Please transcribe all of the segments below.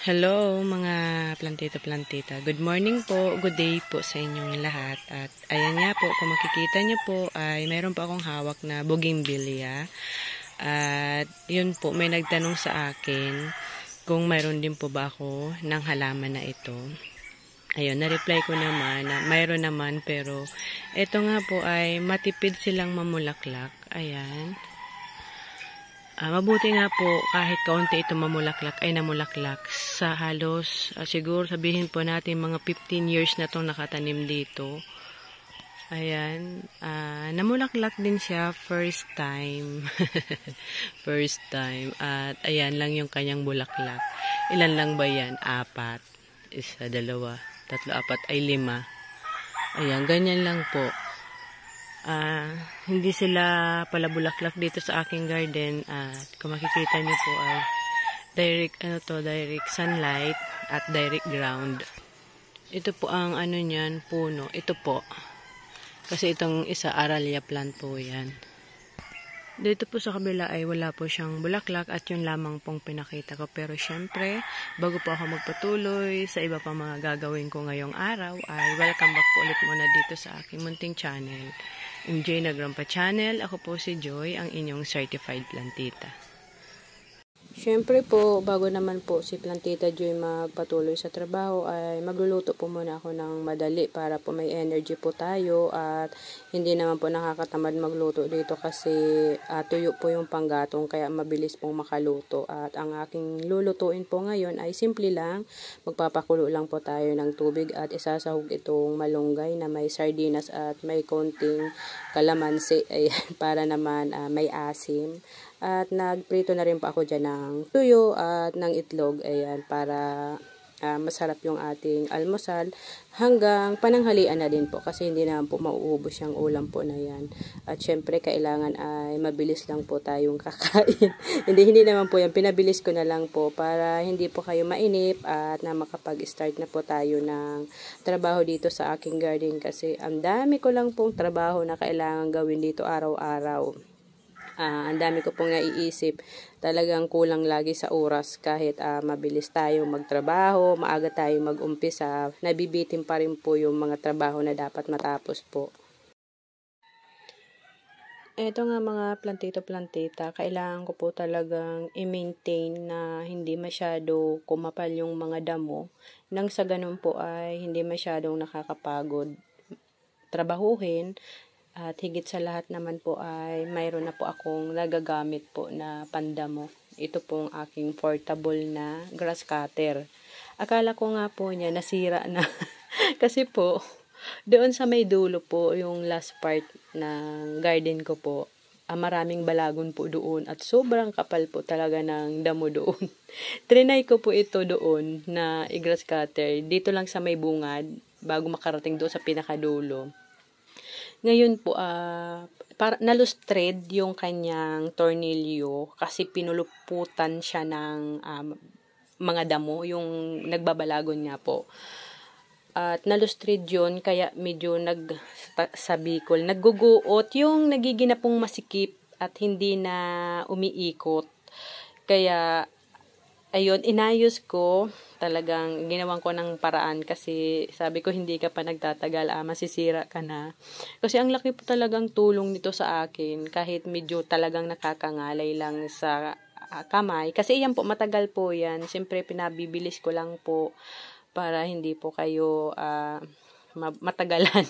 Hello mga plantita-plantita. Good morning po, good day po sa inyong lahat. At ayan nga po, kung makikita nyo po ay mayroon po akong hawak na bougainvillea. At yun po, may nagtanong sa akin kung mayroon din po ba ako ng halaman na ito. Ayun, na-reply ko naman na mayroon naman, pero ito nga po ay matipid silang mamulaklak. Ayan. Mabuti nga po kahit kaunti ito mamulaklak ay namulaklak sa halos siguro sabihin po natin mga 15 years na itong nakatanim dito. Ayan, namulaklak din siya first time. First time. At ayan lang yung kanyang bulaklak. Ilan lang ba yan? 4. 1, 2, 3, 4 ay 5. Ayan, ganyan lang po. Hindi sila pala bulaklak dito sa aking garden at kung makikita nyo po ay direct sunlight at direct ground. Ito po ang niyan, puno. Ito po. Kasi itong isa aralia plant po yan. Dito po sa kabila ay wala po siyang bulaklak at yun lamang pong pinakita ko. Pero syempre, bago po ako magpatuloy sa iba pang mga gagawin ko ngayong araw, ay welcome back po ulit muna dito sa aking munting channel. MJ Nagrampa Channel. Ako po si Joy, ang inyong certified plantita. Syempre po, bago naman po si Plantita Joy magpatuloy sa trabaho, ay magluluto po muna ako ng madali para po may energy po tayo at hindi naman po nakakatamad magluto dito kasi tuyo po yung panggatong kaya mabilis pong makaluto. At ang aking lulutuin po ngayon ay simple lang, magpapakulo lang po tayo ng tubig at isasahog itong malunggay na may sardinas at may konting kalamansi para naman may asim. At nagprito na rin po ako dyan ng tuyo at ng itlog. Ayan, para masarap yung ating almusal hanggang pananghalian na din po. Kasi hindi naman po mauubos yung ulam po na yan. At syempre, kailangan ay mabilis lang po tayong kakain. hindi naman po yan. Pinabilis ko na lang po para hindi po kayo mainip at na makapag-start na po tayo ng trabaho dito sa aking garden. Kasi ang dami ko lang pong trabaho na kailangan gawin dito araw-araw. Ang dami ko pong naiisip, talagang kulang lagi sa oras kahit mabilis tayo magtrabaho, maaga tayo mag-umpisa, nabibitin pa rin po yung mga trabaho na dapat matapos po. Ito nga mga plantita, kailangan ko po talagang i-maintain na hindi masyado kumapal yung mga damo, nang sa ganun po ay hindi masyadong nakakapagod trabahuhin. At higit sa lahat naman po ay mayroon na po akong nagagamit po na pandamo. Ito pong aking portable na grass cutter. Akala ko nga po niya nasira na. Kasi po, doon sa may dulo po, yung last part ng garden ko po, maraming balagon po doon at sobrang kapal po talaga ng damo doon. Trinay ko po ito doon na i-grass cutter. Dito lang sa may bungad, bago makarating doon sa pinakadulo. Ngayon po, nalustred yung kanyang tornilyo kasi pinuluputan siya ng mga damo, yung nagbabalagon nga po. At nalustred yun, kaya medyo nagsabikol, nagguguot, yung nagiginapong masikip at hindi na umiikot. Kaya, ayun, inayos ko, talagang ginawan ko ng paraan kasi sabi ko hindi ka pa nagtatagal, masisira ka na. Kasi ang laki po talagang tulong nito sa akin kahit medyo talagang nakakangalay lang sa kamay. Kasi yan po, matagal po yan. Siyempre pinabibilis ko lang po para hindi po kayo matagalan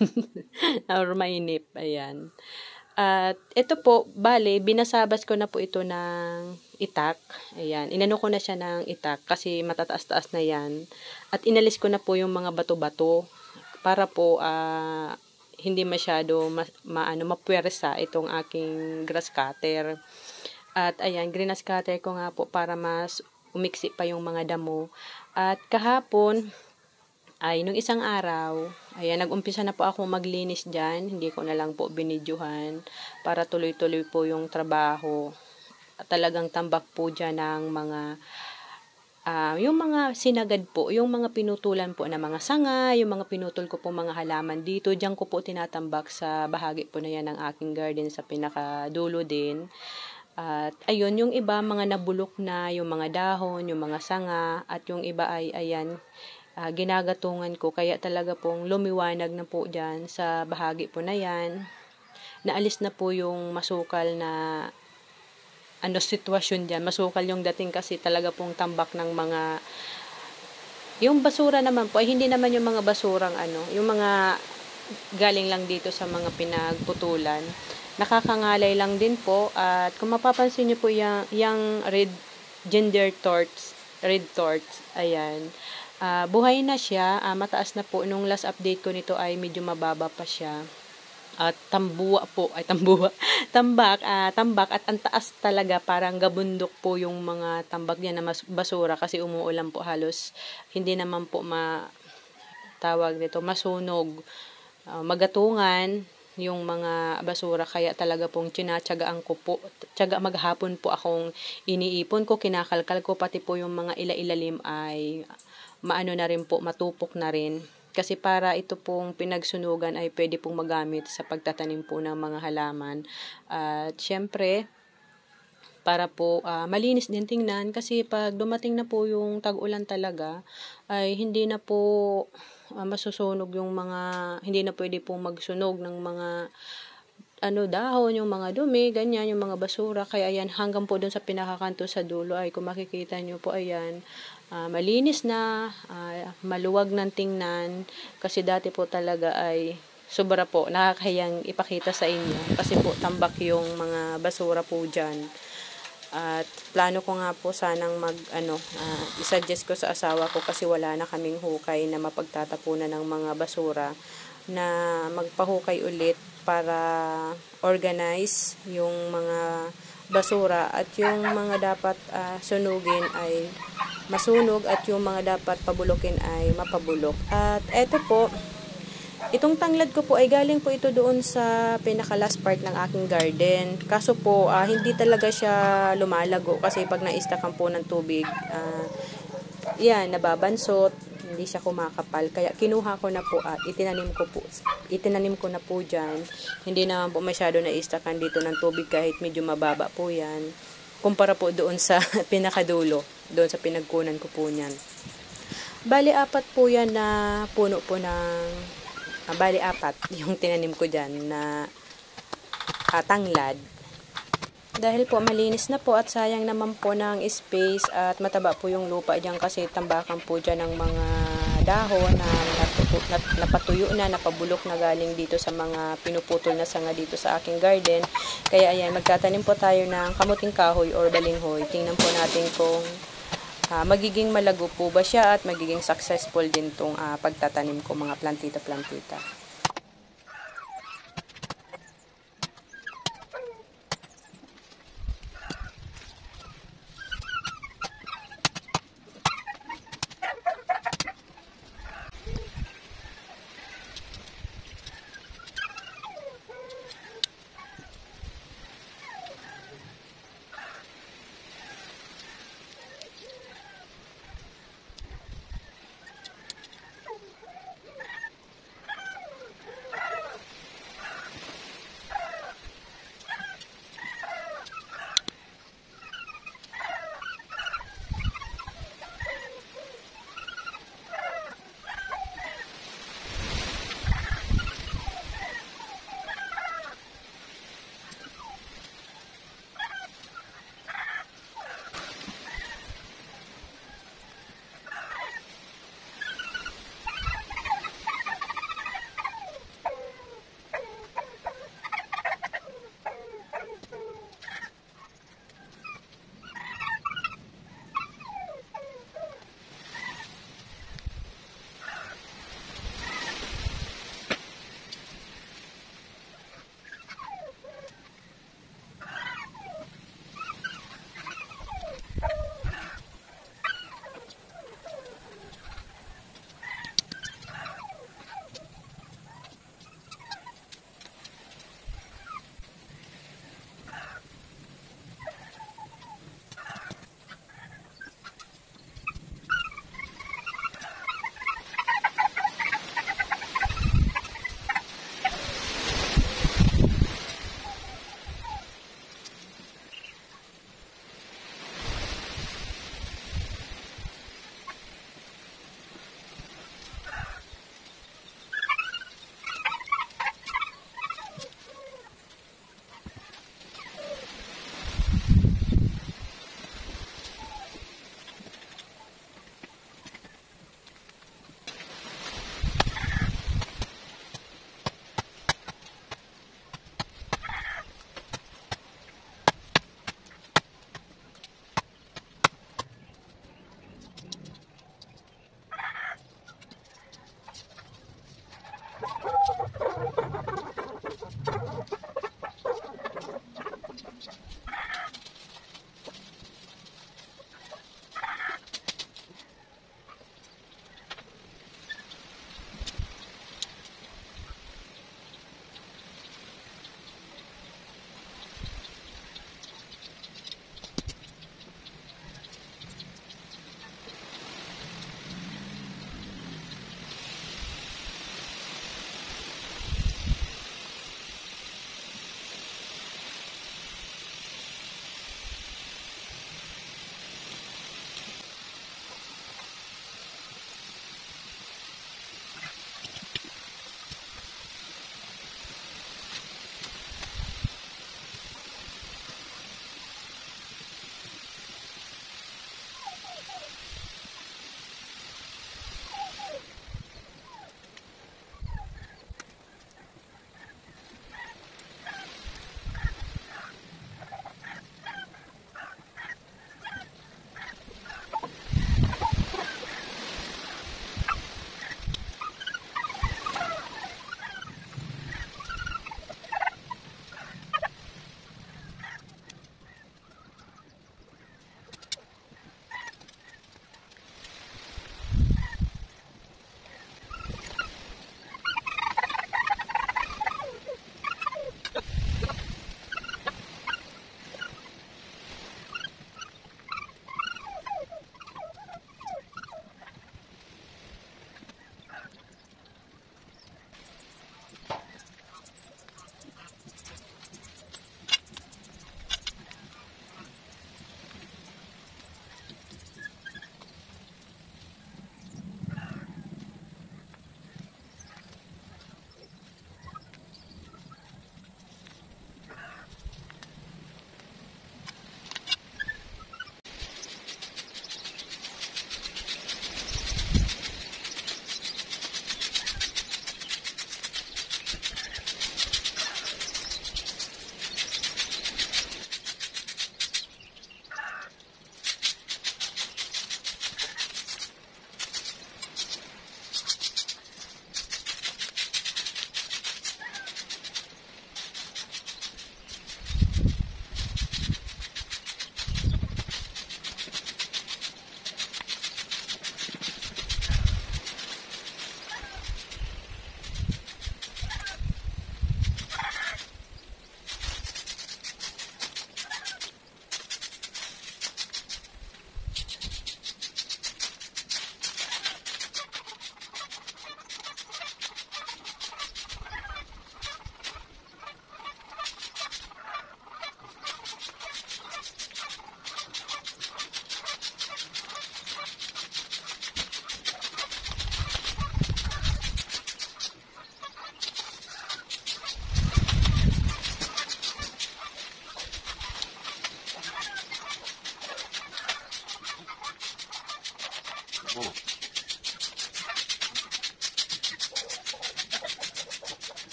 or mainip. Ayan. At ito po, bale, binasabas ko na po ito ng itak. Ayan, inano ko na siya ng itak kasi matataas-taas na yan. At inalis ko na po yung mga bato-bato para po hindi masyado mapuwersa itong aking grass cutter. At ayan, grass cutter ko nga po para mas umiksi pa yung mga damo. At kahapon, nung isang araw, ayan, nag-umpisa na po ako maglinis dyan. Hindi ko na lang po binidyohan para tuloy-tuloy po yung trabaho. At talagang tambak po dyan ng mga, yung mga sinagad po, yung mga pinutulan po na mga sanga, yung mga pinutol ko po mga halaman dito. Dyan ko po tinatambak sa bahagi po na yan ng aking garden sa pinakadulo din. At ayun, yung iba mga nabulok na, yung mga dahon, yung mga sanga, at yung iba ay ayan, ginagatungan ko. Kaya talaga pong lumiwanag na po dyan sa bahagi po na yan. Naalis na po yung masukal na sitwasyon dyan. Masukal yung dating kasi talaga pong tambak ng mga, yung basura naman po ay hindi naman yung mga basurang yung mga galing lang dito sa mga pinagputulan. Nakakangalay lang din po. At kung mapapansin nyo po yung red torch, ayan. Buhay na siya. Mataas na po. Nung last update ko nito ay medyo mababa pa siya. At tambak at ang taas talaga, parang gabundok po yung mga tambak niya na basura kasi umuulan po halos. Hindi naman po masunog. Magatungan yung mga basura, kaya talaga pong tinatsagaan ko po. Maghapon po akong iniipon ko, kinakalkal ko, pati po yung mga ilalim ay maano na rin po, matupok na rin. Kasi para ito pong pinagsunugan ay pwede pong magamit sa pagtatanim po ng mga halaman. At syempre, para po malinis din tingnan, kasi pag dumating na po yung tag-ulan talaga, ay hindi na po masusunog yung mga, hindi na pwede pong magsunog ng mga dahon, yung mga dumi, ganyan, yung mga basura. Kaya ayan, hanggang po dun sa pinakakanto sa dulo ay kung makikita nyo po, ayan, malinis na, maluwag ng tingnan, kasi dati po talaga ay sobra po, nakakahiyang ipakita sa inyo kasi po tambak yung mga basura po dyan. At plano ko nga po sanang isuggest ko sa asawa ko, kasi wala na kaming hukay na mapagtatapunan ng mga basura, na magpahukay ulit para organize yung mga basura, at yung mga dapat sunugin ay masunog, at yung mga dapat pabulukin ay mapabulok. At eto po, itong tanglad ko po ay galing po ito doon sa pinaka-last part ng aking garden. Kaso po, hindi talaga siya lumalago kasi pag na-stakan po ng tubig, nababansot, hindi siya kumakapal. Kaya kinuha ko na po at itinanim ko na po dyan. Hindi naman po masyado na-stakan dito ng tubig kahit medyo mababa po yan. Kumpara po doon sa pinakadulo, doon sa pinagkunan ko po niyan. Bali, 4 po yan na puno po ng bali 4 yung tinanim ko dyan na tanglad. Dahil po malinis na po at sayang naman po ng space at mataba po yung lupa dyan, kasi tambakan po dyan ng mga dahon na napatuyo na, napabulok na galing dito sa mga pinuputol na sanga dito sa aking garden. Kaya ayan, magtatanim po tayo ng kamuting kahoy or balinghoy. Tingnan po natin kung magiging malago po ba siya at magiging successful din tong pagtatanim ko mga plantita.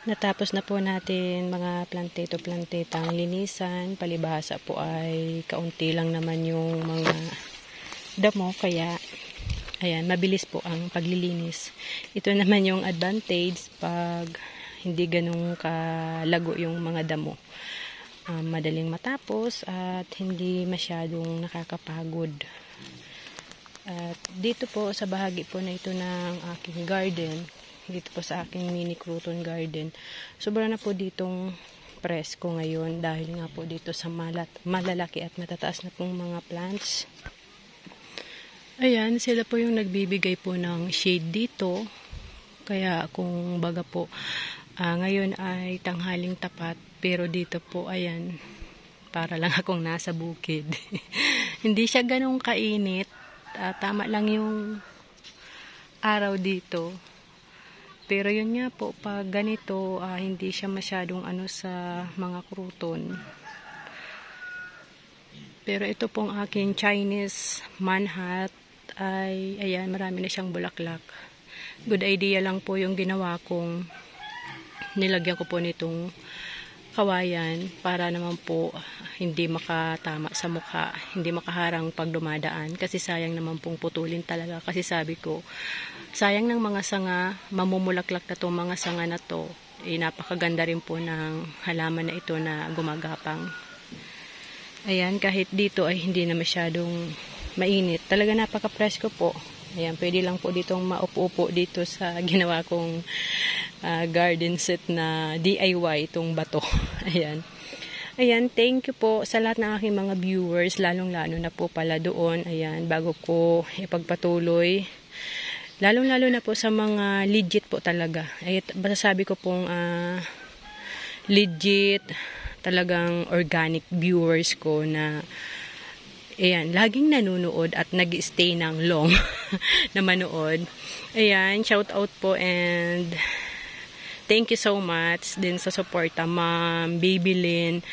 Natapos na po natin mga plantito-plantitang linisan. Palibhasa po ay kaunti lang naman yung mga damo. Kaya, ayan, mabilis po ang paglilinis. Ito naman yung advantage pag hindi ganun kalago yung mga damo. Madaling matapos at hindi masyadong nakakapagod. At dito po sa bahagi po na ito ng aking garden, dito po sa aking mini crouton garden, sobra na po ditong presko ngayon dahil nga po dito sa malalaki at matataas na pong mga plants. Ayan, sila po yung nagbibigay po ng shade dito. Kaya kung baga po, ngayon ay tanghaling tapat, pero dito po, ayan, para lang akong nasa bukid. Hindi siya ganong kainit. Tama lang yung araw dito. Pero yun nga po, pag ganito, hindi siya masyadong sa mga crouton. Pero ito pong aking Chinese manhat ay, ayan, marami na siyang bulaklak. Good idea lang po yung ginawa kong nilagyan ko po nitong kawayan para naman po hindi makatama sa mukha, hindi makaharang pag dumadaan, kasi sayang naman pong putulin talaga, kasi sabi ko sayang ng mga sanga, mamumulaklak na itong mga sanga na to. Napakaganda rin po ng halaman na ito na gumagapang. Ayan, kahit dito ay hindi na masyadong mainit, talaga napaka-presko po. Ayan, pwede lang po ditong maupo-upo dito sa ginawa kong garden set na DIY, itong bato. Ayan. Ayan, thank you po sa lahat ng aking mga viewers, lalong-lalo na po pala doon. Ayan, bago ko ipagpatuloy, lalong-lalo na po sa mga legit po talaga. Ay, masasabi ko pong legit, talagang organic viewers ko na ayan, laging nanonood at nag-stay ng long na manood. Ayan, shout out po and thank you so much din sa suporta, Ma'am Babylyn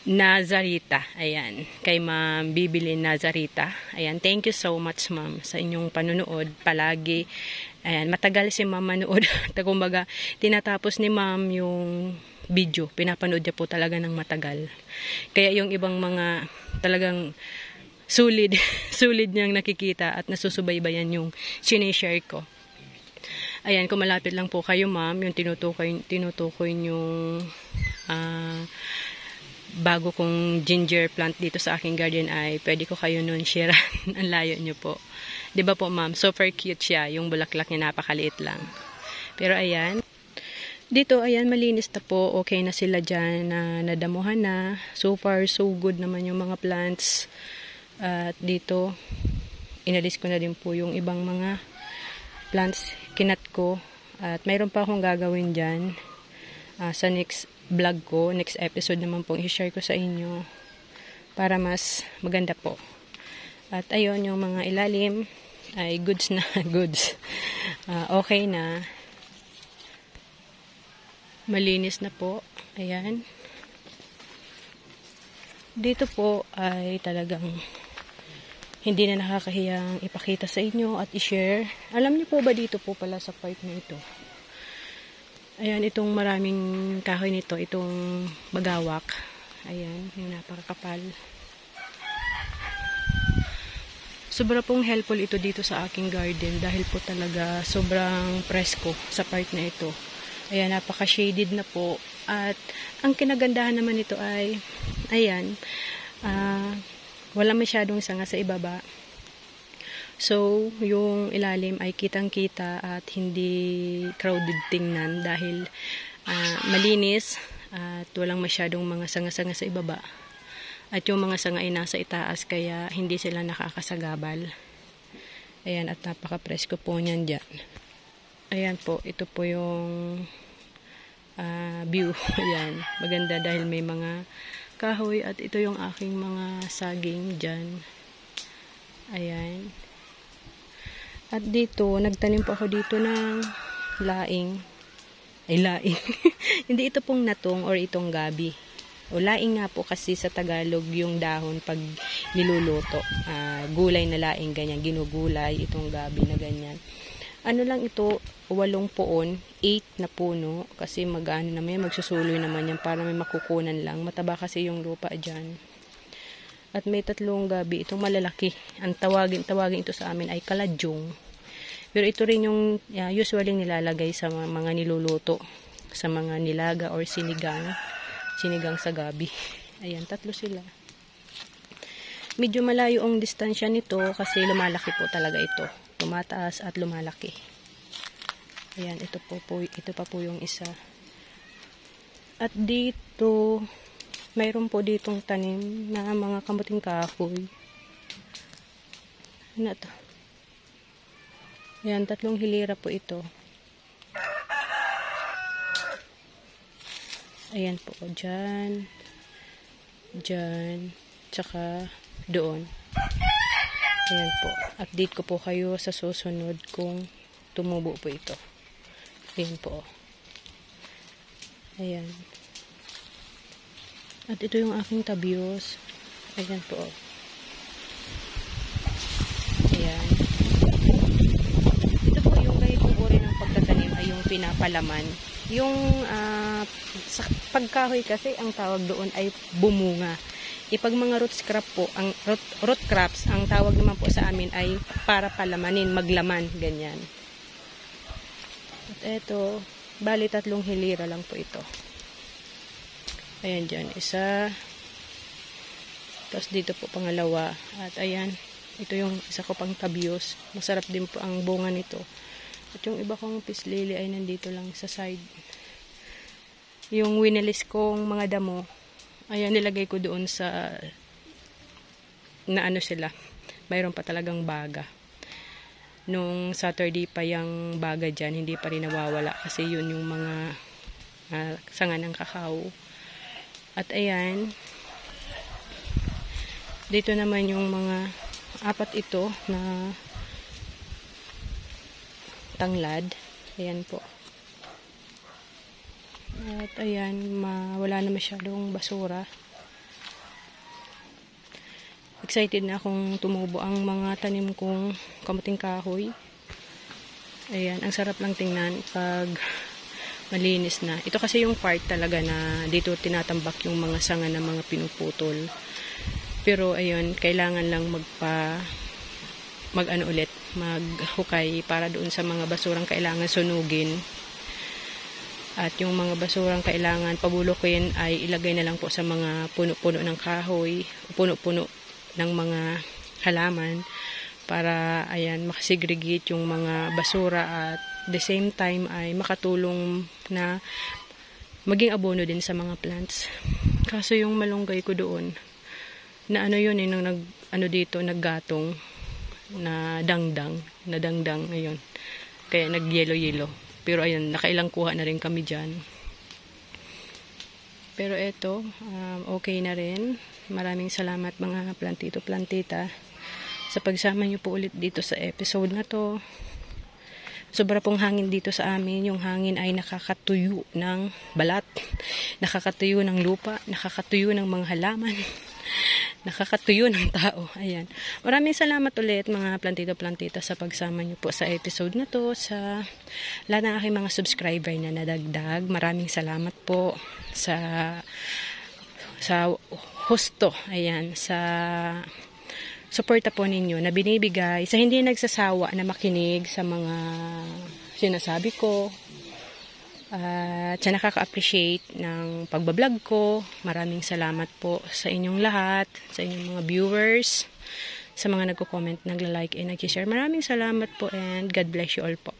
Nazarita. Ayan, kay Ma'am Babylyn Nazarita. Ayan, thank you so much, Ma'am, sa inyong panunood palagi. Ayan, matagal si Ma'am manood. Kumbaga, tinatapos ni Ma'am yung video, pinapanood niya po talaga ng matagal. Kaya yung ibang mga talagang sulit niyang nakikita at nasusubaybayan yung sinishare ko. Ayan, kung malapit lang po kayo, Ma'am, yung tinutukoy yung bago kong ginger plant dito sa aking garden ay pwede ko kayo nun share. Ang layo nyo po. Diba po, Ma'am? Super cute siya. Yung bulaklak niya napakaliit lang. Pero ayan, dito, ayan, malinis na po. Okay na sila dyan, nadamuhan na. So far, so good naman yung mga plants. At dito, inalis ko na din po yung ibang mga plants, kinat ko. At mayroon pa akong gagawin dyan sa next vlog ko. Next episode naman pong i-share ko sa inyo para mas maganda po. At ayun, yung mga ilalim ay goods na goods. Okay na. Malinis na po. Ayan. Dito po ay talagang hindi na nakakahiyang ipakita sa inyo at i-share. Alam niyo po ba dito po pala sa part na ito? Ayan, itong maraming kahoy nito, itong bagawak. Ayan, yung napakakapal. Sobra pong helpful ito dito sa aking garden dahil po talaga sobrang presko sa part na ito. Ayan, napaka-shaded na po. At ang kinagandahan naman nito ay, ayan, wala masyadong sanga sa ibaba. So, yung ilalim ay kitang-kita at hindi crowded tingnan dahil malinis at walang masyadong mga sanga-sanga sa ibaba. At yung mga sanga ay nasa itaas kaya hindi sila nakakasagabal. Ayan, at napaka-presko po niyan dyan. Ayan po, ito po yung view. Ayan, maganda dahil may mga kahoy at ito yung aking mga saging dyan. Ayan. At dito, nagtanim po ako dito ng laing. Ay, laing. Hindi ito pong natong or itong gabi. O laing nga po kasi sa Tagalog yung dahon pag niluluto. Gulay na laing, ganyan. Ginugulay, itong gabi na ganyan. Ano lang ito, 8 poon, 8 na puno. Kasi magsusuloy naman yan para may makukunan lang. Mataba kasi yung lupa dyan. At may 3 gabi, itong malalaki. Ang tawagin ito sa amin ay kaladyong. Pero ito rin yung usually nilalagay sa mga niluluto, sa mga nilaga or sinigang sa gabi. Ayan, 3 sila. Medyo malayo ang distansya nito kasi lumalaki po talaga ito. Tumataas at lumalaki. Ayan, ito pa po yung isa. At dito, mayroon po ditong tanim na mga kamuting kahoy. Ano to? Ayan, 3 hilira po ito. Ayan po, dyan, tsaka doon. Ayan po, update ko po kayo sa susunod kung tumubo po ito. Ayan po. Ayan. At ito yung aking tabios. Ayan po. Ayan. Ito po yung ganitong uri ng pagtatanim ay yung pinapalaman. Yung sa pagkahoy kasi ang tawag doon ay bumunga. Ipag mga root crops, ang tawag naman po sa amin ay para palamanin, maglaman, ganyan. At ito, bali 3 hilira lang po ito. Ayan dyan, isa. Tapos dito po pangalawa. At ayan, ito yung isa ko pang tabios. Masarap din po ang bunga nito. At yung iba kong peace lily ay nandito lang sa side. Yung winilis kong mga damo, ayan, nilagay ko doon sa sila. Mayroon pa talagang baga. Nung Saturday pa yung baga dyan, hindi pa rin nawawala kasi yun yung mga sanga ng kakao. At ayan, dito naman yung mga 4 ito na tanglad. Ayan po. At ayan, wala na masyadong basura. Excited na akong tumubo ang mga tanim kong kamuting kahoy. Ayan, ang sarap lang tingnan pag malinis na. Ito kasi yung part talaga na dito tinatambak yung mga sanga ng mga pinuputol. Pero ayun, kailangan lang maghukay para doon sa mga basurang kailangan sunugin. At yung mga basurang kailangan pabulukin ay ilagay na lang po sa mga puno-puno ng kahoy, puno-puno ng mga halaman para ayan makasegregate yung mga basura at the same time ay makatulong na maging abono din sa mga plants. Kaso yung malunggay ko doon na naggatong na dangdang ayun. Kaya nag-yellow. Pero ayun, nakailang kuha na rin kami dyan. Pero eto, okay na rin. Maraming salamat mga plantito-plantita sa pagsama nyo po ulit dito sa episode na to. Sobra pong hangin dito sa amin. Yung hangin ay nakakatuyo ng balat, nakakatuyo ng lupa, nakakatuyo ng mga halaman, nakakatuyo ng tao. Ayan. Maraming salamat ulit mga plantito-plantita sa pagsama nyo po sa episode na to. Sa lahat ng aking mga subscriber na nadagdag, maraming salamat po sa husto. Ayan, sa suporta po ninyo na binibigay, sa hindi nagsasawa na makinig sa mga sinasabi ko. At sa nakaka-appreciate ng pagbablog ko, maraming salamat po sa inyong lahat, sa inyong mga viewers, sa mga nagko-comment, nagla-like, and nag-share. Maraming salamat po and God bless you all po.